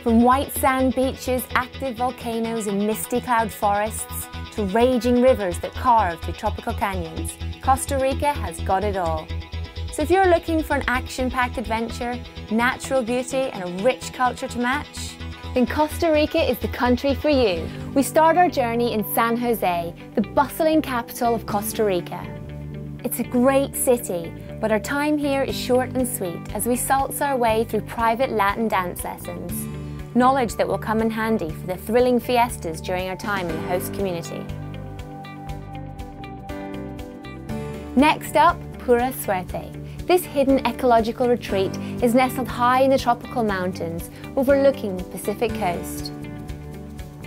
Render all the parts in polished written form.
From white sand beaches, active volcanoes and misty cloud forests, to raging rivers that carve through tropical canyons, Costa Rica has got it all. So if you're looking for an action-packed adventure, natural beauty and a rich culture to match, then Costa Rica is the country for you. We start our journey in San Jose, the bustling capital of Costa Rica. It's a great city, but our time here is short and sweet as we salsa our way through private Latin dance lessons. Knowledge that will come in handy for the thrilling fiestas during our time in the host community. Next up, Pura Suerte. This hidden ecological retreat is nestled high in the tropical mountains overlooking the Pacific coast.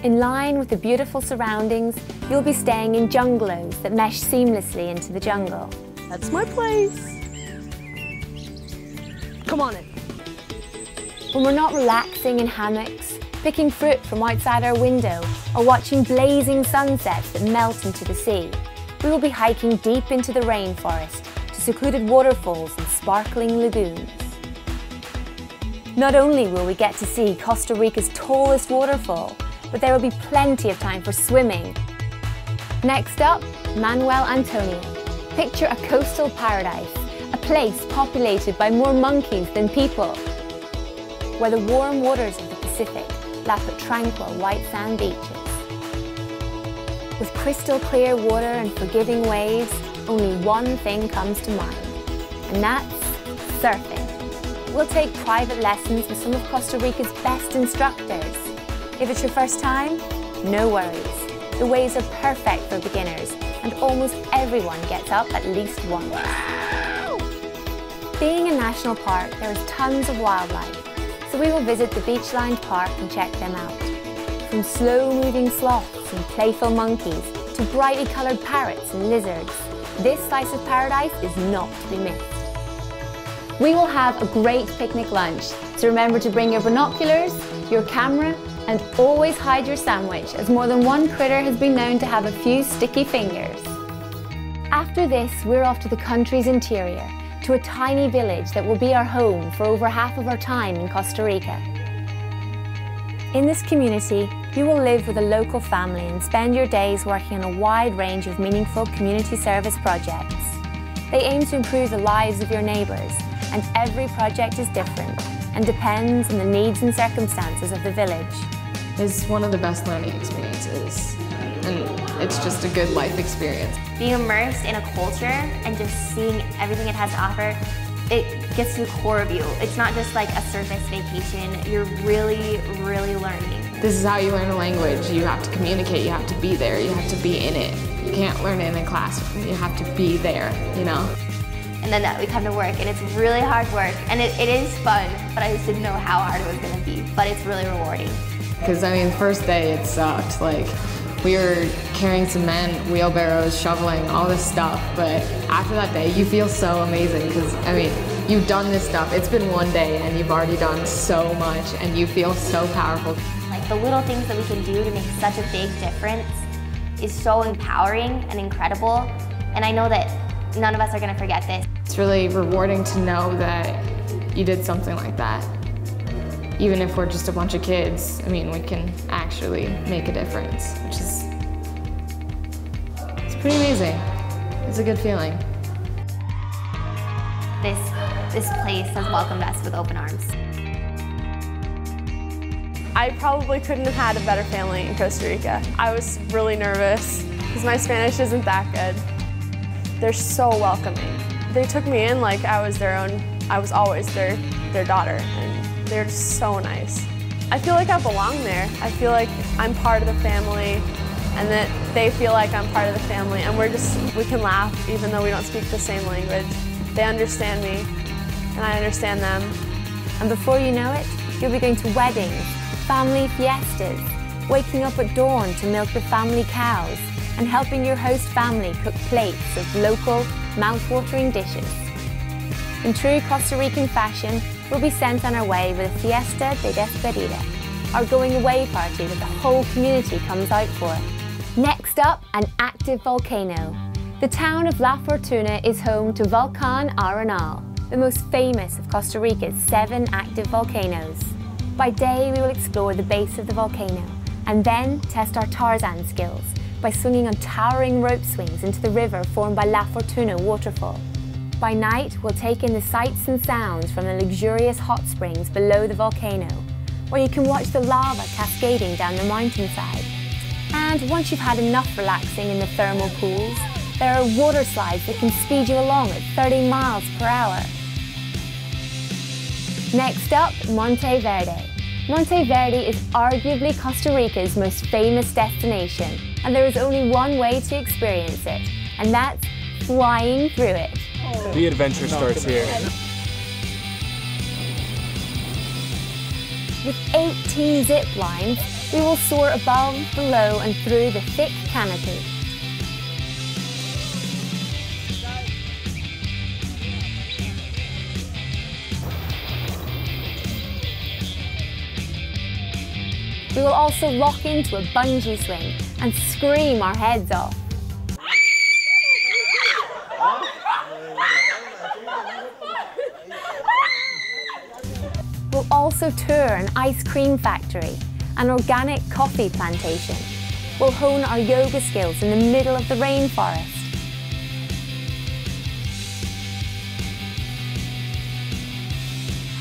In line with the beautiful surroundings, you'll be staying in jungalows that mesh seamlessly into the jungle. That's my place. Come on in. When we're not relaxing in hammocks, picking fruit from outside our window, or watching blazing sunsets that melt into the sea, we will be hiking deep into the rainforest to secluded waterfalls and sparkling lagoons. Not only will we get to see Costa Rica's tallest waterfall, but there will be plenty of time for swimming. Next up, Manuel Antonio. Picture a coastal paradise, a place populated by more monkeys than people, where the warm waters of the Pacific lap at tranquil white sand beaches. With crystal clear water and forgiving waves, only one thing comes to mind, and that's surfing. We'll take private lessons with some of Costa Rica's best instructors. If it's your first time, no worries. The waves are perfect for beginners, and almost everyone gets up at least once. Being a national park, there is tons of wildlife, so we will visit the beach-lined park and check them out. From slow-moving sloths and playful monkeys to brightly coloured parrots and lizards, this slice of paradise is not to be missed. We will have a great picnic lunch, so remember to bring your binoculars, your camera, and always hide your sandwich, as more than one critter has been known to have a few sticky fingers. After this, we're off to the country's interior, to a tiny village that will be our home for over half of our time in Costa Rica. In this community, you will live with a local family and spend your days working on a wide range of meaningful community service projects. They aim to improve the lives of your neighbours, and every project is different and depends on the needs and circumstances of the village. It's one of the best learning experiences, and it's just a good life experience. Being immersed in a culture and just seeing everything it has to offer, it gets to the core of you. It's not just like a surface vacation. You're really, really learning. This is how you learn a language. You have to communicate, you have to be there, you have to be in it. You can't learn it in a classroom, you have to be there, you know? And then we come to work, and it's really hard work, and it is fun, but I just didn't know how hard it was gonna be, but it's really rewarding. Because, I mean, the first day it sucked. Like, we were carrying cement, wheelbarrows, shoveling, all this stuff, but after that day, you feel so amazing, because, I mean, you've done this stuff. It's been one day, and you've already done so much, and you feel so powerful. Like, the little things that we can do to make such a big difference is so empowering and incredible, and I know that none of us are going to forget this. It's really rewarding to know that you did something like that. Even if we're just a bunch of kids, I mean, we can actually make a difference, which is, it's pretty amazing. It's a good feeling. This place has welcomed us with open arms. I probably couldn't have had a better family in Costa Rica. I was really nervous because my Spanish isn't that good. They're so welcoming. They took me in like I was their own, I was always their daughter, and they're just so nice. I feel like I belong there. I feel like I'm part of the family, and that they feel like I'm part of the family, and we can laugh even though we don't speak the same language. They understand me, and I understand them. And before you know it, you'll be going to weddings, family fiestas, waking up at dawn to milk the family cows, and helping your host family cook plates of local, mouth-watering dishes. In true Costa Rican fashion, we'll be sent on our way with a fiesta de despedida, our going-away party that the whole community comes out for. Next up, an active volcano. The town of La Fortuna is home to Volcán Arenal, the most famous of Costa Rica's 7 active volcanoes. By day, we will explore the base of the volcano and then test our Tarzan skills by swinging on towering rope swings into the river formed by La Fortuna waterfall. By night, we'll take in the sights and sounds from the luxurious hot springs below the volcano, where you can watch the lava cascading down the mountainside. And once you've had enough relaxing in the thermal pools, there are water slides that can speed you along at 30 miles per hour. Next up, Monte Verde. Monte Verde is arguably Costa Rica's most famous destination, and there is only one way to experience it, and that's flying through it. The adventure starts here. With 18 zip lines, we will soar above, below, and through the thick canopy. We will also lock into a bungee swing and scream our heads off. We'll also tour an ice cream factory, an organic coffee plantation. We'll hone our yoga skills in the middle of the rainforest.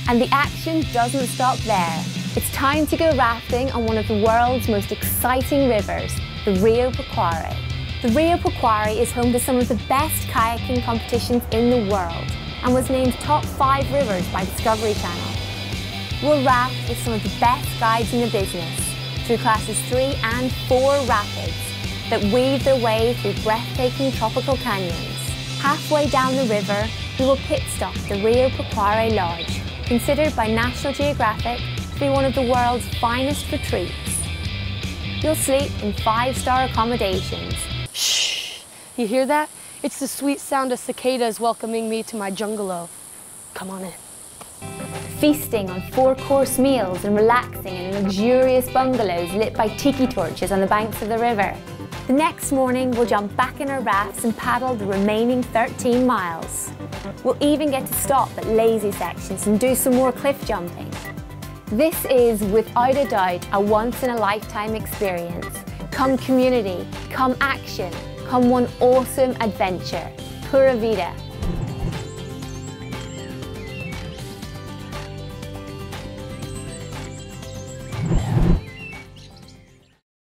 And the action doesn't stop there. It's time to go rafting on one of the world's most exciting rivers, the Rio Pequare. The Rio Pequare is home to some of the best kayaking competitions in the world and was named top 5 rivers by Discovery Channel. We'll raft with some of the best guides in the business through classes 3 and 4 rapids that weave their way through breathtaking tropical canyons. Halfway down the river, we will pit stop at the Rio Pequare Lodge, considered by National Geographic to be one of the world's finest retreats. You'll sleep in 5-star accommodations. Shh! You hear that? It's the sweet sound of cicadas welcoming me to my jungalow. Come on in. Feasting on 4-course meals and relaxing in luxurious bungalows lit by tiki torches on the banks of the river. The next morning, we'll jump back in our rafts and paddle the remaining 13 miles. We'll even get to stop at lazy sections and do some more cliff jumping. This is, without a doubt, a once-in-a-lifetime experience. Come community, come action, come one awesome adventure. Pura vida.